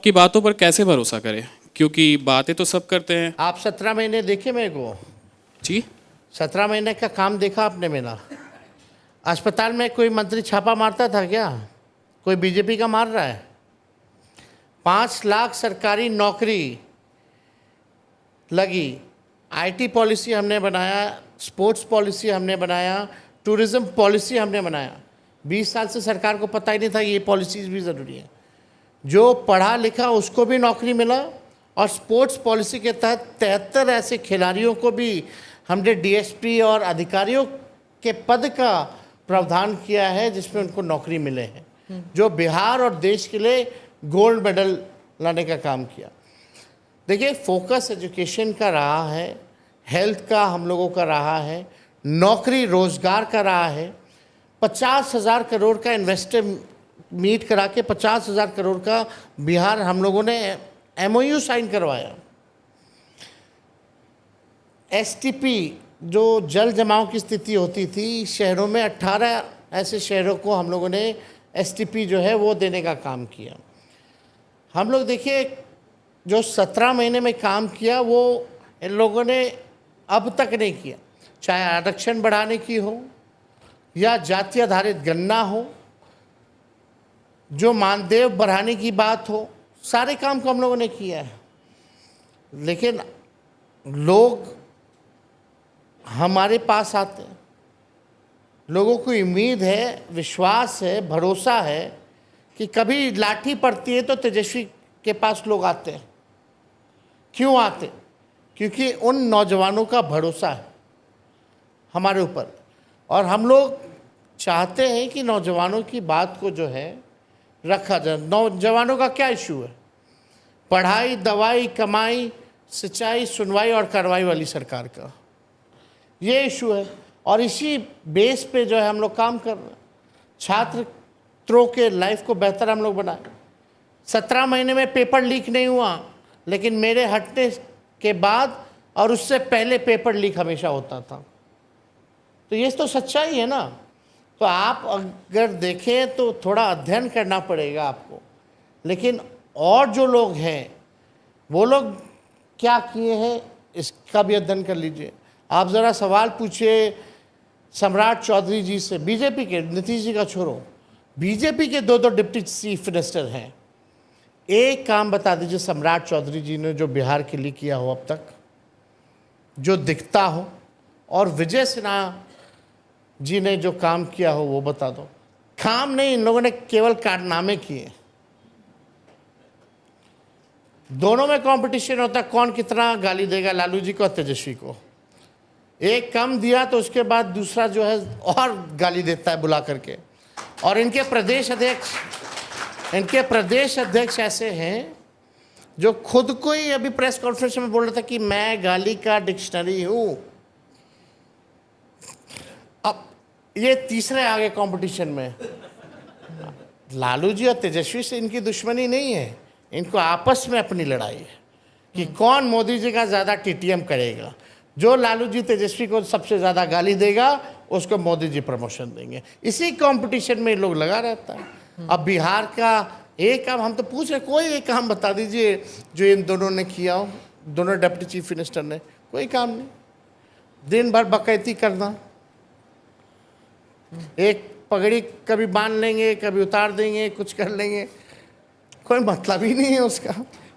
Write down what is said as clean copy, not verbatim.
आपकी बातों पर कैसे भरोसा करें, क्योंकि बातें तो सब करते हैं। आप 17 महीने देखे मेरे को? जी 17 महीने का काम देखा आपने मेरा? अस्पताल में कोई मंत्री छापा मारता था क्या? कोई बीजेपी का मार रहा है? 5 लाख सरकारी नौकरी लगी। आईटी पॉलिसी हमने बनाया, स्पोर्ट्स पॉलिसी हमने बनाया, टूरिज्म पॉलिसी हमने बनाया। 20 साल से सरकार को पता ही नहीं था कि ये पॉलिसीज भी ज़रूरी है। जो पढ़ा लिखा उसको भी नौकरी मिला, और स्पोर्ट्स पॉलिसी के तहत 73 ऐसे खिलाड़ियों को भी हमने डीएसपी और अधिकारियों के पद का प्रावधान किया है जिसमें उनको नौकरी मिले हैं, जो बिहार और देश के लिए गोल्ड मेडल लाने का काम किया। देखिए, फोकस एजुकेशन का रहा है, हेल्थ का हम लोगों का रहा है, नौकरी रोजगार का रहा है। 50,000 करोड़ का इन्वेस्टर मीट करा के 50,000 करोड़ का बिहार हम लोगों ने एमओयू साइन करवाया। एसटीपी जो जल जमाव की स्थिति होती थी शहरों में, 18 ऐसे शहरों को हम लोगों ने एसटीपी जो है वो देने का काम किया। हम लोग देखिए, जो 17 महीने में काम किया वो इन लोगों ने अब तक नहीं किया, चाहे आरक्षण बढ़ाने की हो या जाति आधारित गणना हो, जो मानदेय बढ़ाने की बात हो, सारे काम को हम लोगों ने किया है। लेकिन लोग हमारे पास आते हैं, लोगों को उम्मीद है, विश्वास है, भरोसा है कि कभी लाठी पड़ती है तो तेजस्वी के पास लोग आते हैं। क्यों आते? क्योंकि उन नौजवानों का भरोसा है हमारे ऊपर, और हम लोग चाहते हैं कि नौजवानों की बात को जो है रखा जाए। नौजवानों का क्या इशू है? पढ़ाई, दवाई, कमाई, सिंचाई, सुनवाई और कार्रवाई वाली सरकार का ये इशू है, और इसी बेस पे जो है हम लोग काम कर रहे हैं। छात्रों के लाइफ को बेहतर हम लोग बनाए। 17 महीने में पेपर लीक नहीं हुआ, लेकिन मेरे हटने के बाद और उससे पहले पेपर लीक हमेशा होता था। तो ये तो सच्चाई है ना। तो आप अगर देखें तो थोड़ा अध्ययन करना पड़ेगा आपको। लेकिन और जो लोग हैं वो लोग क्या किए हैं इसका भी अध्ययन कर लीजिए। आप ज़रा सवाल पूछिए सम्राट चौधरी जी से, बीजेपी के, नीतीश जी का छोड़ो, बीजेपी के 2 डिप्टी चीफ मिनिस्टर हैं। एक काम बता दीजिए सम्राट चौधरी जी ने जो बिहार के लिए किया हो अब तक, जो दिखता हो, और विजय सिन्हा जी ने जो काम किया हो वो बता दो। काम नहीं, इन लोगों ने केवल कारनामे किए। दोनों में कंपटीशन होता है, कौन कितना गाली देगा लालू जी को और तेजस्वी को। एक कम दिया तो उसके बाद दूसरा जो है और गाली देता है बुला करके। और इनके प्रदेश अध्यक्ष ऐसे हैं जो खुद को ही अभी प्रेस कॉन्फ्रेंस में बोल रहा था कि मैं गाली का डिक्शनरी हूं। अब ये तीसरे आगे कंपटीशन में। लालू जी और तेजस्वी से इनकी दुश्मनी नहीं है, इनको आपस में अपनी लड़ाई है कि कौन मोदी जी का ज़्यादा टीटीएम करेगा। जो लालू जी तेजस्वी को सबसे ज़्यादा गाली देगा उसको मोदी जी प्रमोशन देंगे। इसी कंपटीशन में लोग लगा रहता है। अब बिहार का एक काम हम तो पूछ रहे, कोई एक काम बता दीजिए जो इन दोनों ने किया हो, दोनों डिप्टी चीफ मिनिस्टर ने। कोई काम नहीं, दिन भर बकैती करना, एक पगड़ी कभी बांध लेंगे, कभी उतार देंगे, कुछ कर लेंगे, कोई मतलब ही नहीं है उसका।